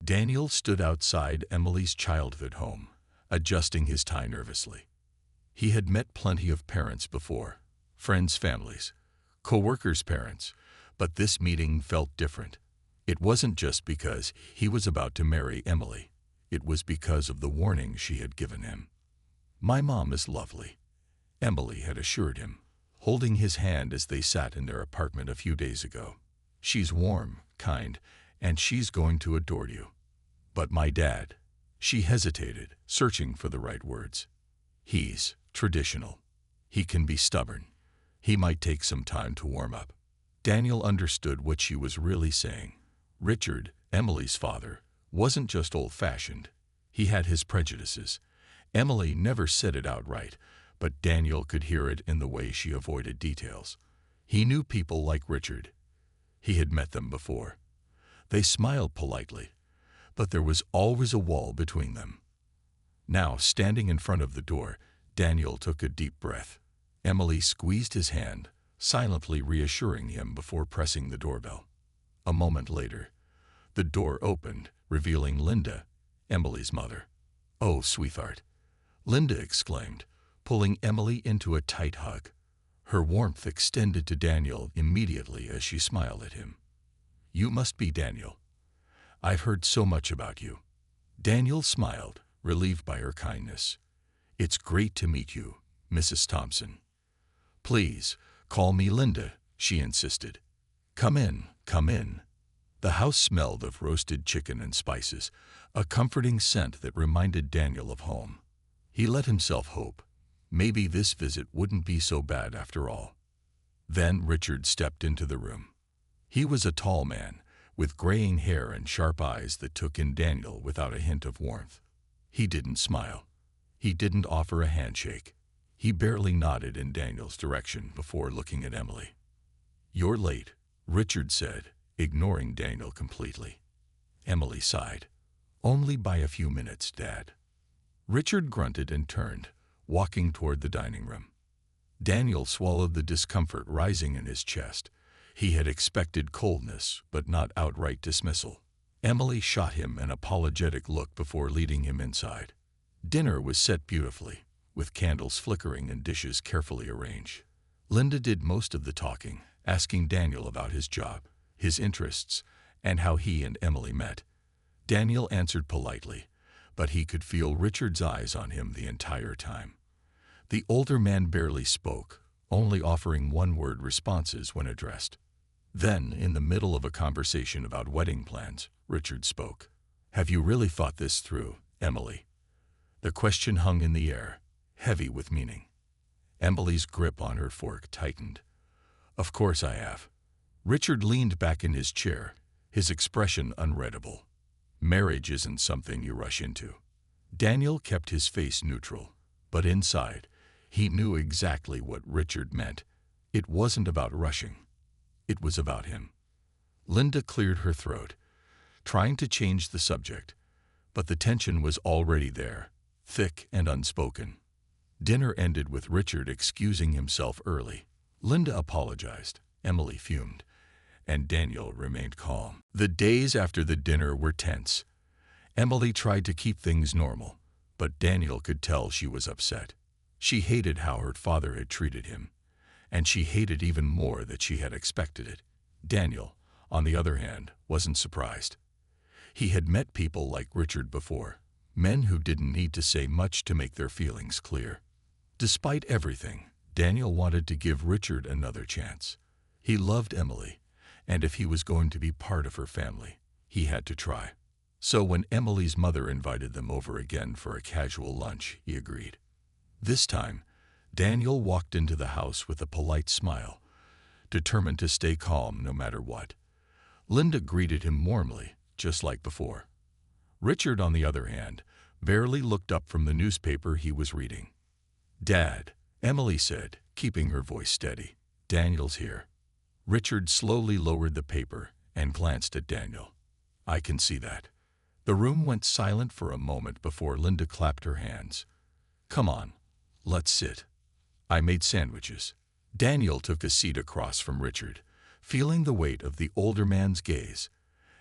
Daniel stood outside Emily's childhood home, adjusting his tie nervously. He had met plenty of parents before, friends' families, co-workers' parents, but this meeting felt different. It wasn't just because he was about to marry Emily. It was because of the warning she had given him. "My mom is lovely," Emily had assured him, holding his hand as they sat in their apartment a few days ago. "She's warm, kind, and she's going to adore you. But my dad," she hesitated, searching for the right words. "He's traditional. He can be stubborn. He might take some time to warm up." Daniel understood what she was really saying. Richard, Emily's father, wasn't just old-fashioned. He had his prejudices. Emily never said it outright, but Daniel could hear it in the way she avoided details. He knew people like Richard. He had met them before. They smiled politely, but there was always a wall between them. Now, standing in front of the door, Daniel took a deep breath. Emily squeezed his hand, silently reassuring him before pressing the doorbell. A moment later, the door opened, revealing Linda, Emily's mother. "Oh, sweetheart," Linda exclaimed, pulling Emily into a tight hug. Her warmth extended to Daniel immediately as she smiled at him. "You must be Daniel. I've heard so much about you." Daniel smiled, relieved by her kindness. "It's great to meet you, Mrs. Thompson." "Please, call me Linda," she insisted. Come in, come in." The house smelled of roasted chicken and spices, a comforting scent that reminded Daniel of home. He let himself hope. Maybe this visit wouldn't be so bad after all. Then Richard stepped into the room. He was a tall man, with graying hair and sharp eyes that took in Daniel without a hint of warmth. He didn't smile. He didn't offer a handshake. He barely nodded in Daniel's direction before looking at Emily. "You're late," Richard said, ignoring Daniel completely. Emily sighed. "Only by a few minutes, Dad." Richard grunted and turned, walking toward the dining room. Daniel swallowed the discomfort rising in his chest. He had expected coldness, but not outright dismissal. Emily shot him an apologetic look before leading him inside. Dinner was set beautifully, with candles flickering and dishes carefully arranged. Linda did most of the talking, asking Daniel about his job, his interests, and how he and Emily met. Daniel answered politely, but he could feel Richard's eyes on him the entire time. The older man barely spoke, only offering one-word responses when addressed. Then, in the middle of a conversation about wedding plans, Richard spoke. "Have you really thought this through, Emily?" The question hung in the air, heavy with meaning. Emily's grip on her fork tightened. "Of course I have." Richard leaned back in his chair, his expression unreadable. "Marriage isn't something you rush into." Daniel kept his face neutral, but inside, he knew exactly what Richard meant. It wasn't about rushing. It was about him. Linda cleared her throat, trying to change the subject, but the tension was already there, thick and unspoken. Dinner ended with Richard excusing himself early. Linda apologized, Emily fumed, and Daniel remained calm. The days after the dinner were tense. Emily tried to keep things normal, but Daniel could tell she was upset. She hated how her father had treated him, and she hated even more that she had expected it. Daniel, on the other hand, wasn't surprised. He had met people like Richard before, men who didn't need to say much to make their feelings clear. Despite everything, Daniel wanted to give Richard another chance. He loved Emily, and if he was going to be part of her family, he had to try. So when Emily's mother invited them over again for a casual lunch, he agreed. This time, Daniel walked into the house with a polite smile, determined to stay calm no matter what. Linda greeted him warmly, just like before. Richard, on the other hand, barely looked up from the newspaper he was reading. "Dad," Emily said, keeping her voice steady. "Daniel's here." Richard slowly lowered the paper and glanced at Daniel. "I can see that." The room went silent for a moment before Linda clapped her hands. "Come on, let's sit. I made sandwiches." Daniel took a seat across from Richard, feeling the weight of the older man's gaze.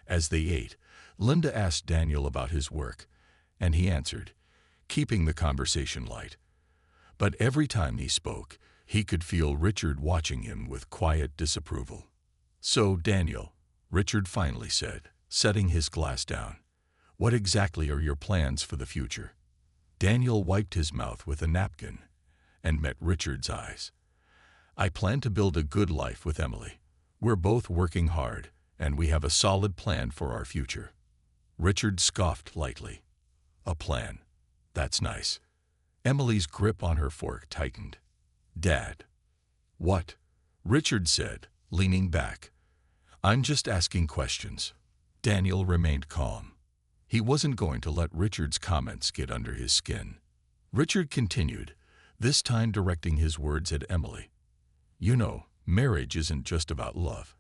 As they ate, Linda asked Daniel about his work, and he answered, keeping the conversation light. But every time he spoke, he could feel Richard watching him with quiet disapproval. "So, Daniel," Richard finally said, setting his glass down, "what exactly are your plans for the future?" Daniel wiped his mouth with a napkin and met Richard's eyes. "I plan to build a good life with Emily. We're both working hard, and we have a solid plan for our future." Richard scoffed lightly. "A plan? That's nice." Emily's grip on her fork tightened. "Dad." "What?" Richard said, leaning back. "I'm just asking questions." Daniel remained calm. He wasn't going to let Richard's comments get under his skin. Richard continued, this time directing his words at Emily. "You know, marriage isn't just about love.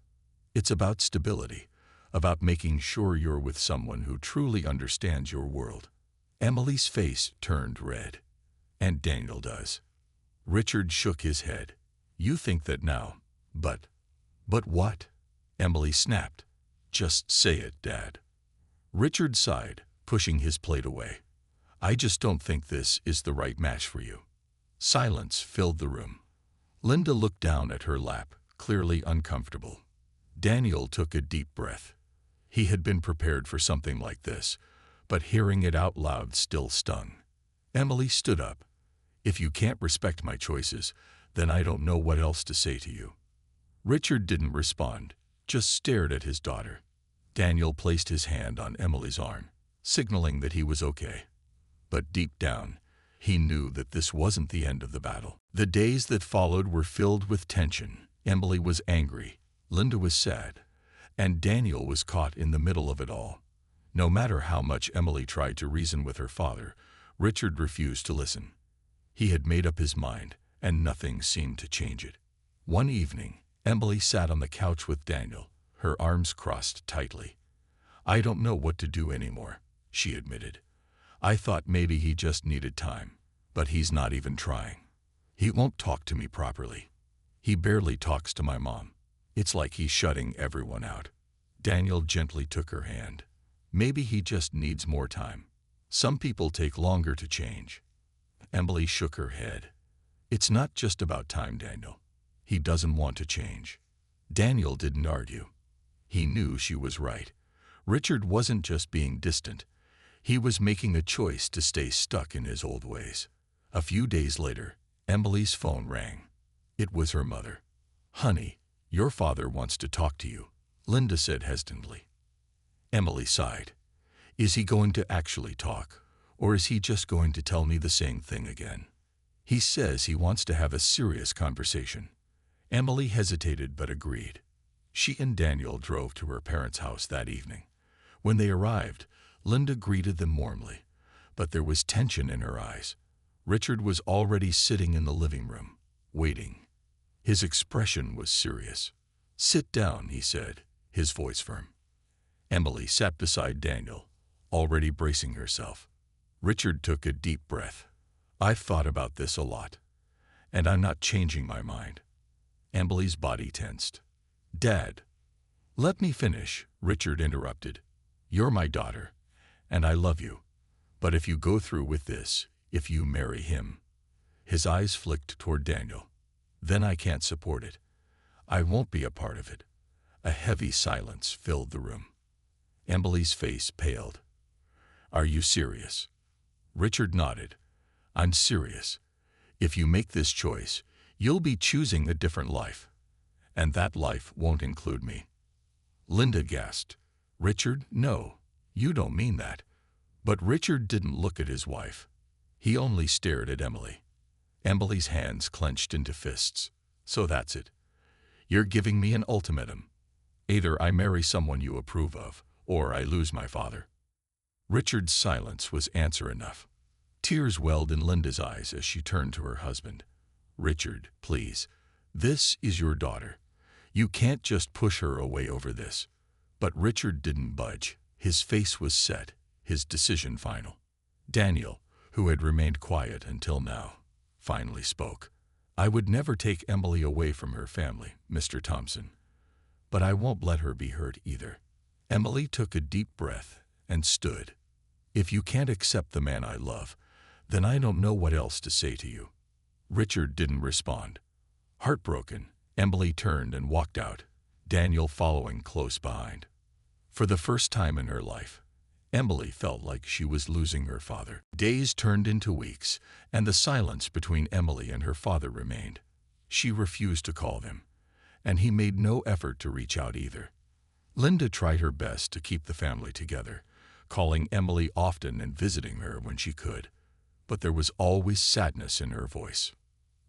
It's about stability, about making sure you're with someone who truly understands your world." Emily's face turned red. "And Daniel does." Richard shook his head. "You think that now, but what?" Emily snapped. "Just say it, Dad." Richard sighed, pushing his plate away. "I just don't think this is the right match for you." Silence filled the room. Linda looked down at her lap, clearly uncomfortable. Daniel took a deep breath. He had been prepared for something like this, but hearing it out loud still stung. Emily stood up. "If you can't respect my choices, then I don't know what else to say to you." Richard didn't respond, just stared at his daughter. Daniel placed his hand on Emily's arm, signaling that he was okay. But deep down, he knew that this wasn't the end of the battle. The days that followed were filled with tension. Emily was angry, Linda was sad, and Daniel was caught in the middle of it all. No matter how much Emily tried to reason with her father, Richard refused to listen. He had made up his mind, and nothing seemed to change it. One evening, Emily sat on the couch with Daniel, her arms crossed tightly. "I don't know what to do anymore," she admitted. "I thought maybe he just needed time, but he's not even trying. He won't talk to me properly. He barely talks to my mom. It's like he's shutting everyone out." Daniel gently took her hand. "Maybe he just needs more time. Some people take longer to change." Emily shook her head. "It's not just about time, Daniel. He doesn't want to change." Daniel didn't argue. He knew she was right. Richard wasn't just being distant. He was making a choice to stay stuck in his old ways. A few days later, Emily's phone rang. It was her mother. "Honey, your father wants to talk to you," Linda said hesitantly. Emily sighed. "Is he going to actually talk, or is he just going to tell me the same thing again?" "He says he wants to have a serious conversation." Emily hesitated but agreed. She and Daniel drove to her parents' house that evening. When they arrived, Linda greeted them warmly, but there was tension in her eyes. Richard was already sitting in the living room, waiting. His expression was serious. "Sit down," he said, his voice firm. Emily sat beside Daniel, already bracing herself. Richard took a deep breath. "I've thought about this a lot, and I'm not changing my mind." Emily's body tensed. "Dad." "Let me finish," Richard interrupted. "You're my daughter, and I love you. But if you go through with this, if you marry him," his eyes flicked toward Daniel, "then I can't support it. I won't be a part of it." A heavy silence filled the room. Emily's face paled. "Are you serious?" Richard nodded. "I'm serious. If you make this choice, you'll be choosing a different life. And that life won't include me." Linda gasped. "Richard, no, you don't mean that." But Richard didn't look at his wife. He only stared at Emily. Emily's hands clenched into fists. "So that's it. You're giving me an ultimatum. Either I marry someone you approve of, or I lose my father." Richard's silence was answer enough. Tears welled in Linda's eyes as she turned to her husband. "Richard, please. This is your daughter. You can't just push her away over this." But Richard didn't budge. His face was set, his decision final. Daniel, who had remained quiet until now, finally spoke. "I would never take Emily away from her family, Mr. Thompson. But I won't let her be hurt either." Emily took a deep breath and stood. "If you can't accept the man I love, then I don't know what else to say to you." Richard didn't respond. Heartbroken, Emily turned and walked out, Daniel following close behind. For the first time in her life, Emily felt like she was losing her father. Days turned into weeks, and the silence between Emily and her father remained. She refused to call him, and he made no effort to reach out either. Linda tried her best to keep the family together, calling Emily often and visiting her when she could, but there was always sadness in her voice.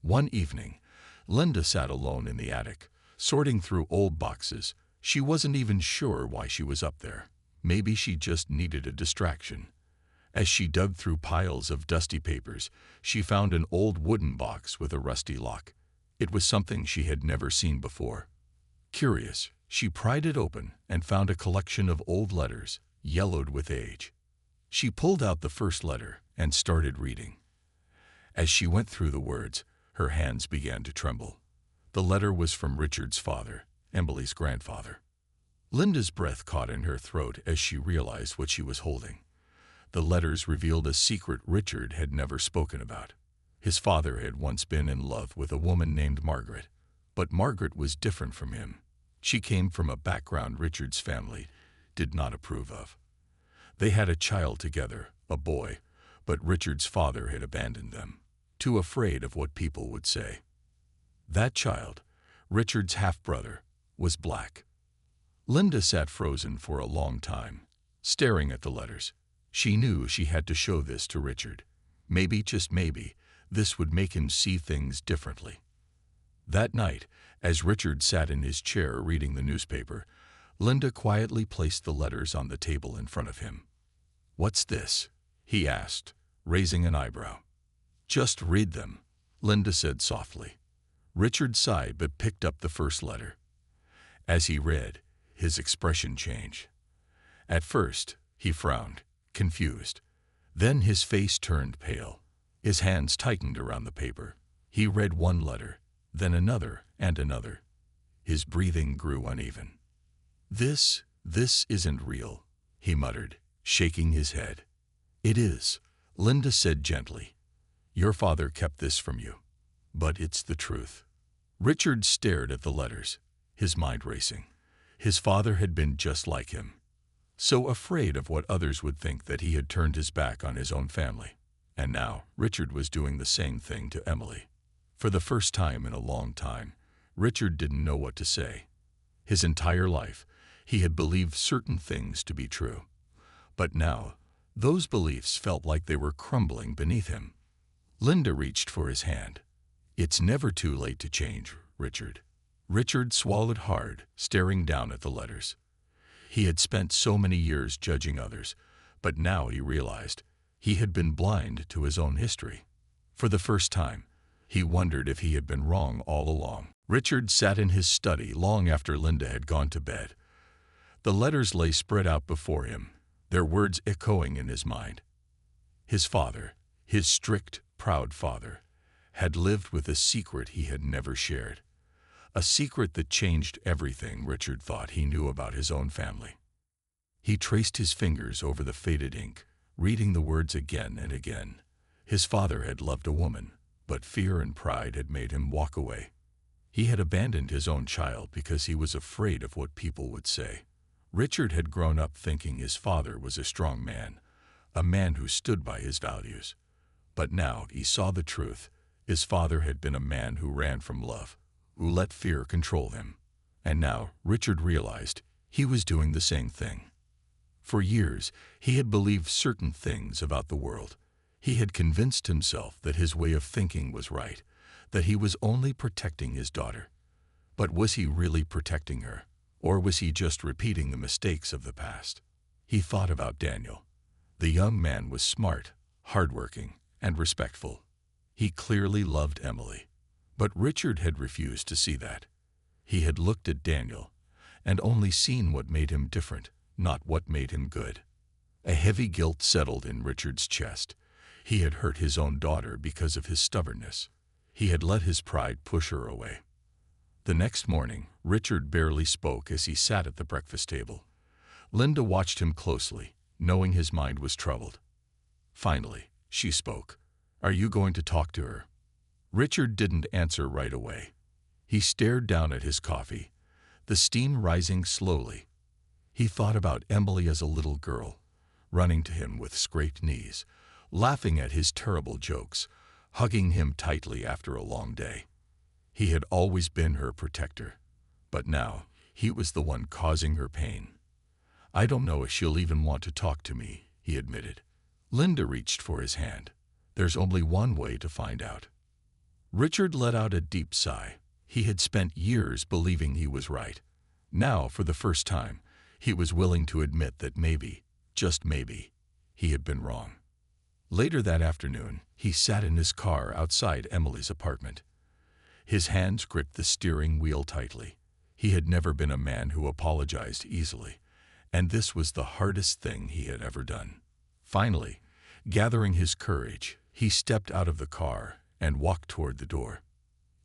One evening, Linda sat alone in the attic, sorting through old boxes. She wasn't even sure why she was up there. Maybe she just needed a distraction. As she dug through piles of dusty papers, she found an old wooden box with a rusty lock. It was something she had never seen before. Curious, she pried it open and found a collection of old letters, yellowed with age. She pulled out the first letter and started reading. As she went through the words, her hands began to tremble. The letter was from Richard's father, Emily's grandfather. Linda's breath caught in her throat as she realized what she was holding. The letters revealed a secret Richard had never spoken about. His father had once been in love with a woman named Margaret, but Margaret was different from him. She came from a background Richard's family did not approve of. They had a child together, a boy, but Richard's father had abandoned them, too afraid of what people would say. That child, Richard's half-brother, was black. Linda sat frozen for a long time, staring at the letters. She knew she had to show this to Richard. Maybe, just maybe, this would make him see things differently. That night, as Richard sat in his chair reading the newspaper, Linda quietly placed the letters on the table in front of him. "What's this?" he asked, raising an eyebrow. "Just read them," Linda said softly. Richard sighed but picked up the first letter. As he read, his expression changed. At first, he frowned, confused. Then his face turned pale. His hands tightened around the paper. He read one letter, then another and another. His breathing grew uneven. This isn't real," he muttered, shaking his head. "It is," Linda said gently. "Your father kept this from you, but it's the truth." Richard stared at the letters, his mind racing. His father had been just like him, so afraid of what others would think that he had turned his back on his own family. And now Richard was doing the same thing to Emily. For the first time in a long time, Richard didn't know what to say. His entire life, he had believed certain things to be true. But now, those beliefs felt like they were crumbling beneath him. Linda reached for his hand. "It's never too late to change, Richard." Richard swallowed hard, staring down at the letters. He had spent so many years judging others, but now he realized he had been blind to his own history. For the first time, he wondered if he had been wrong all along. Richard sat in his study long after Linda had gone to bed. The letters lay spread out before him, their words echoing in his mind. His father, his strict, proud father, had lived with a secret he had never shared. A secret that changed everything Richard thought he knew about his own family. He traced his fingers over the faded ink, reading the words again and again. His father had loved a woman, but fear and pride had made him walk away. He had abandoned his own child because he was afraid of what people would say. Richard had grown up thinking his father was a strong man, a man who stood by his values. But now he saw the truth. His father had been a man who ran from love, who let fear control him. And now Richard realized he was doing the same thing. For years, he had believed certain things about the world. He had convinced himself that his way of thinking was right, that he was only protecting his daughter. But was he really protecting her, or was he just repeating the mistakes of the past? He thought about Daniel. The young man was smart, hardworking, and respectful. He clearly loved Emily. But Richard had refused to see that. He had looked at Daniel and only seen what made him different, not what made him good. A heavy guilt settled in Richard's chest. He had hurt his own daughter because of his stubbornness. He had let his pride push her away. The next morning, Richard barely spoke as he sat at the breakfast table. Linda watched him closely, knowing his mind was troubled. Finally, she spoke. "Are you going to talk to her?" Richard didn't answer right away. He stared down at his coffee, the steam rising slowly. He thought about Emily as a little girl, running to him with scraped knees, laughing at his terrible jokes, hugging him tightly after a long day. He had always been her protector, but now he was the one causing her pain. "I don't know if she'll even want to talk to me," he admitted. Linda reached for his hand. "There's only one way to find out." Richard let out a deep sigh. He had spent years believing he was right. Now, for the first time, he was willing to admit that maybe, just maybe, he had been wrong. Later that afternoon, he sat in his car outside Emily's apartment. His hands gripped the steering wheel tightly. He had never been a man who apologized easily, and this was the hardest thing he had ever done. Finally, gathering his courage, he stepped out of the car and walked toward the door.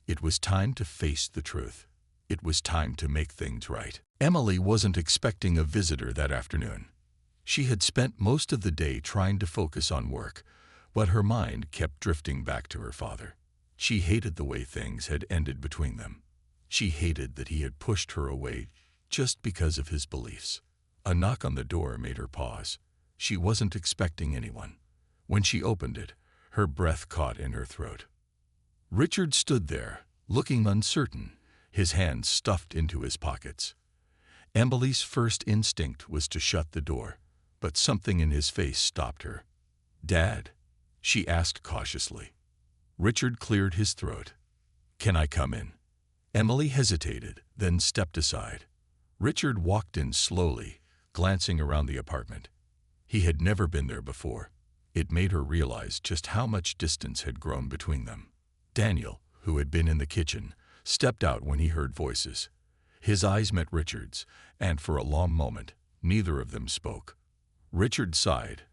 It was time to face the truth. It was time to make things right. Emily wasn't expecting a visitor that afternoon. She had spent most of the day trying to focus on work, but her mind kept drifting back to her father. She hated the way things had ended between them. She hated that he had pushed her away just because of his beliefs. A knock on the door made her pause. She wasn't expecting anyone. When she opened it, her breath caught in her throat. Richard stood there, looking uncertain, his hands stuffed into his pockets. Emily's first instinct was to shut the door, but something in his face stopped her. "Dad?" she asked cautiously. Richard cleared his throat. "Can I come in?" Emily hesitated, then stepped aside. Richard walked in slowly, glancing around the apartment. He had never been there before. It made her realize just how much distance had grown between them. Daniel, who had been in the kitchen, stepped out when he heard voices. His eyes met Richard's, and for a long moment, neither of them spoke. Richard sighed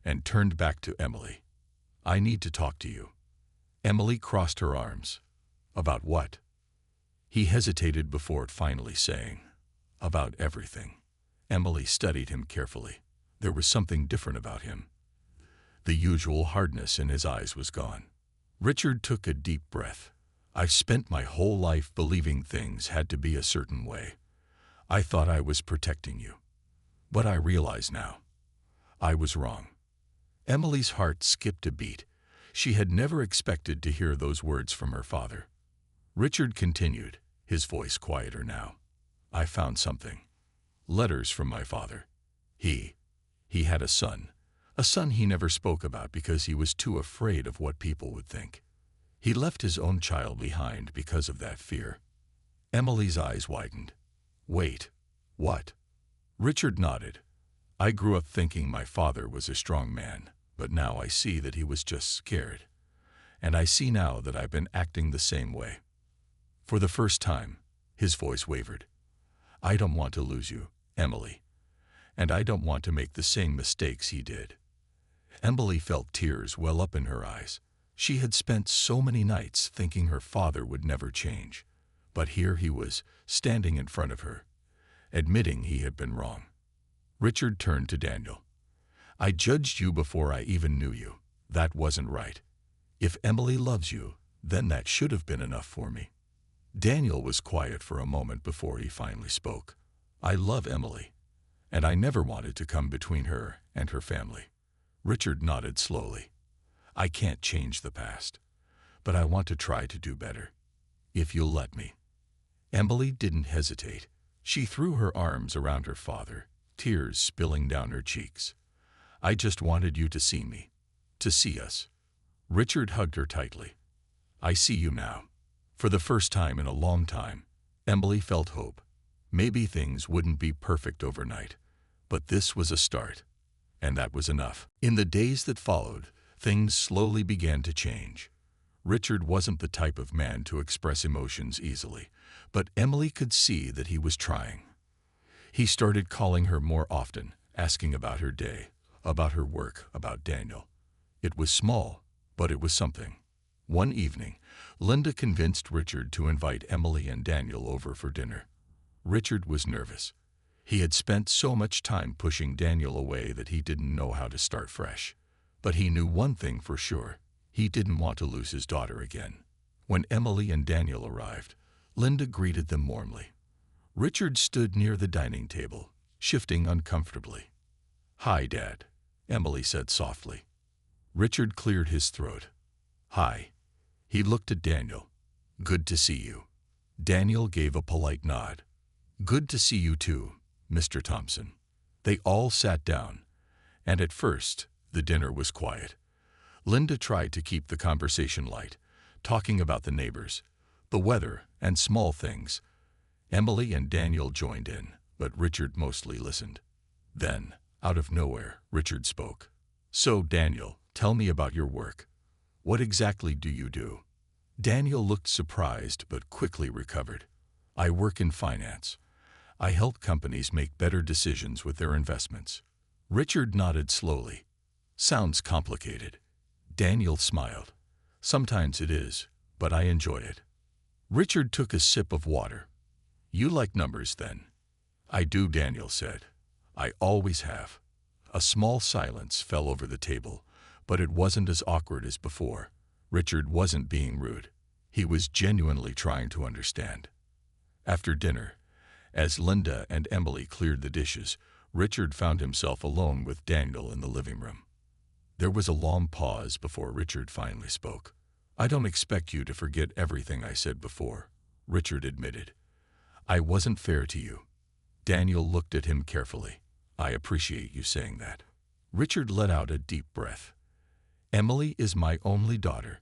and turned back to Emily. "I need to talk to you." Emily crossed her arms. "About what?" He hesitated before finally saying, "About everything." Emily studied him carefully. There was something different about him. The usual hardness in his eyes was gone. Richard took a deep breath. "I've spent my whole life believing things had to be a certain way. I thought I was protecting you. But I realize now, I was wrong." Emily's heart skipped a beat. She had never expected to hear those words from her father. Richard continued, his voice quieter now. "I found something. Letters from my father. He had a son he never spoke about because he was too afraid of what people would think. He left his own child behind because of that fear." Emily's eyes widened. "Wait, what?" Richard nodded. "I grew up thinking my father was a strong man, but now I see that he was just scared. And I see now that I've been acting the same way." For the first time, his voice wavered. "I don't want to lose you, Emily. And I don't want to make the same mistakes he did." Emily felt tears well up in her eyes. She had spent so many nights thinking her father would never change. But here he was, standing in front of her, admitting he had been wrong. Richard turned to Daniel. "I judged you before I even knew you. That wasn't right. If Emily loves you, then that should have been enough for me." Daniel was quiet for a moment before he finally spoke. "I love Emily, and I never wanted to come between her and her family." Richard nodded slowly. "I can't change the past, but I want to try to do better, if you'll let me." Emily didn't hesitate. She threw her arms around her father, tears spilling down her cheeks. "I just wanted you to see me, to see us." Richard hugged her tightly. "I see you now." For the first time in a long time, Emily felt hope. Maybe things wouldn't be perfect overnight, but this was a start, and that was enough. In the days that followed, things slowly began to change. Richard wasn't the type of man to express emotions easily, but Emily could see that he was trying. He started calling her more often, asking about her day, about her work, about Daniel. It was small, but it was something. One evening, Linda convinced Richard to invite Emily and Daniel over for dinner. Richard was nervous. He had spent so much time pushing Daniel away that he didn't know how to start fresh. But he knew one thing for sure. He didn't want to lose his daughter again. When Emily and Daniel arrived, Linda greeted them warmly. Richard stood near the dining table, shifting uncomfortably. "Hi, Dad," Emily said softly. Richard cleared his throat. "Hi." He looked at Daniel. "Good to see you." Daniel gave a polite nod. "Good to see you too, Mr. Thompson." They all sat down, and at first, the dinner was quiet. Linda tried to keep the conversation light, talking about the neighbors, the weather, and small things. Emily and Daniel joined in, but Richard mostly listened. Then, out of nowhere, Richard spoke. "So, Daniel, tell me about your work. What exactly do you do?" Daniel looked surprised but quickly recovered. "I work in finance. I help companies make better decisions with their investments." Richard nodded slowly. "Sounds complicated." Daniel smiled. "Sometimes it is, but I enjoy it." Richard took a sip of water. "You like numbers, then?" "I do," Daniel said. "I always have." A small silence fell over the table, but it wasn't as awkward as before. Richard wasn't being rude. He was genuinely trying to understand. After dinner, as Linda and Emily cleared the dishes, Richard found himself alone with Daniel in the living room. There was a long pause before Richard finally spoke. "I don't expect you to forget everything I said before," Richard admitted. "I wasn't fair to you." Daniel looked at him carefully. "I appreciate you saying that." Richard let out a deep breath. "Emily is my only daughter.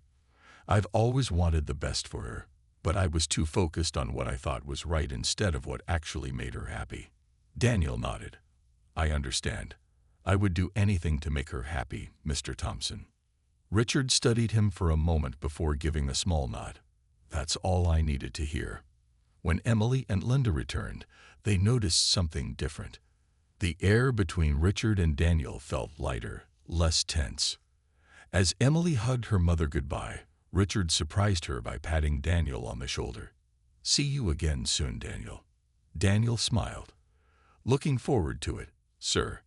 I've always wanted the best for her, but I was too focused on what I thought was right instead of what actually made her happy." Daniel nodded. "I understand. I would do anything to make her happy, Mr. Thompson." Richard studied him for a moment before giving a small nod. "That's all I needed to hear." When Emily and Linda returned, they noticed something different. The air between Richard and Daniel felt lighter, less tense. As Emily hugged her mother goodbye, Richard surprised her by patting Daniel on the shoulder. "See you again soon, Daniel." Daniel smiled. "Looking forward to it, sir."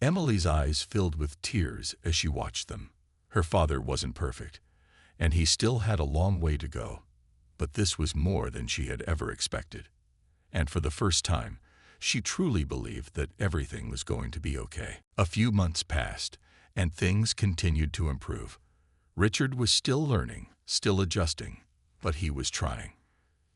Emily's eyes filled with tears as she watched them. Her father wasn't perfect, and he still had a long way to go. But this was more than she had ever expected. And for the first time, she truly believed that everything was going to be okay. A few months passed, and things continued to improve. Richard was still learning, still adjusting, but he was trying.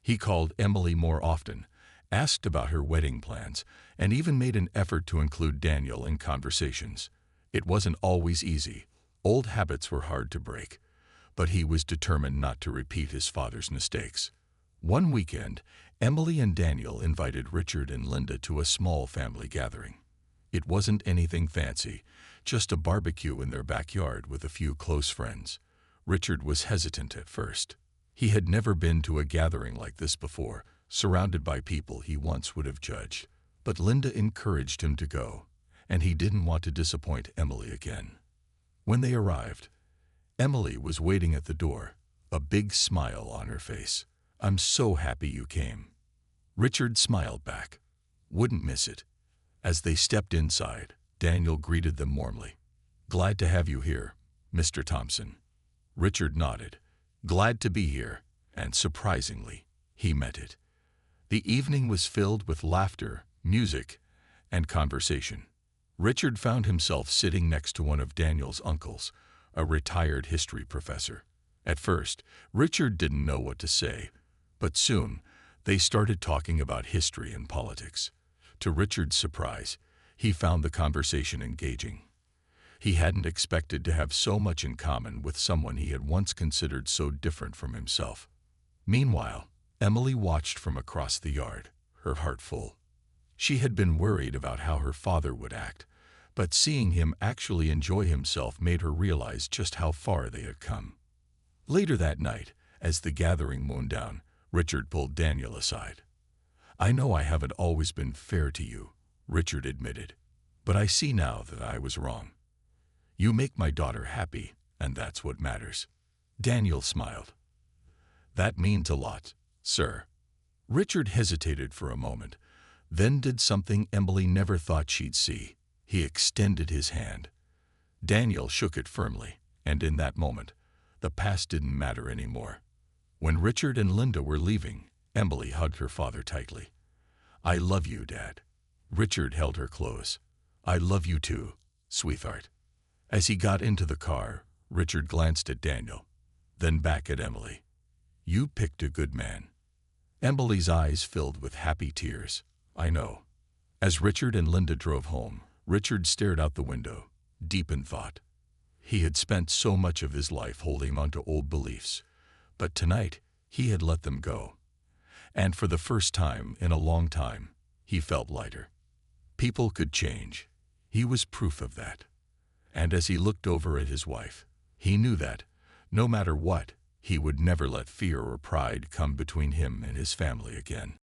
He called Emily more often, asked about her wedding plans, and even made an effort to include Daniel in conversations. It wasn't always easy. Old habits were hard to break, but he was determined not to repeat his father's mistakes. One weekend, Emily and Daniel invited Richard and Linda to a small family gathering. It wasn't anything fancy, just a barbecue in their backyard with a few close friends. Richard was hesitant at first. He had never been to a gathering like this before, surrounded by people he once would have judged. But Linda encouraged him to go, and he didn't want to disappoint Emily again. When they arrived, Emily was waiting at the door, a big smile on her face. "I'm so happy you came." Richard smiled back. "Wouldn't miss it." As they stepped inside, Daniel greeted them warmly. "Glad to have you here, Mr. Thompson." Richard nodded. Glad to be here, and surprisingly, he meant it. The evening was filled with laughter, music, and conversation. Richard found himself sitting next to one of Daniel's uncles, a retired history professor. At first, Richard didn't know what to say, but soon they started talking about history and politics. To Richard's surprise, he found the conversation engaging. He hadn't expected to have so much in common with someone he had once considered so different from himself. Meanwhile, Emily watched from across the yard, her heart full. She had been worried about how her father would act, but seeing him actually enjoy himself made her realize just how far they had come. Later that night, as the gathering wound down, Richard pulled Daniel aside. "I know I haven't always been fair to you," Richard admitted, "but I see now that I was wrong. You make my daughter happy, and that's what matters." Daniel smiled. "That means a lot, sir." Richard hesitated for a moment, then did something Emily never thought she'd see. He extended his hand. Daniel shook it firmly, and in that moment, the past didn't matter anymore. When Richard and Linda were leaving, Emily hugged her father tightly. "I love you, Dad." Richard held her close. "I love you too, sweetheart." As he got into the car, Richard glanced at Daniel, then back at Emily. "You picked a good man." Emily's eyes filled with happy tears. "I know." As Richard and Linda drove home, Richard stared out the window, deep in thought. He had spent so much of his life holding on to old beliefs, but tonight he had let them go. And for the first time in a long time, he felt lighter. People could change. He was proof of that. And as he looked over at his wife, he knew that, no matter what, he would never let fear or pride come between him and his family again.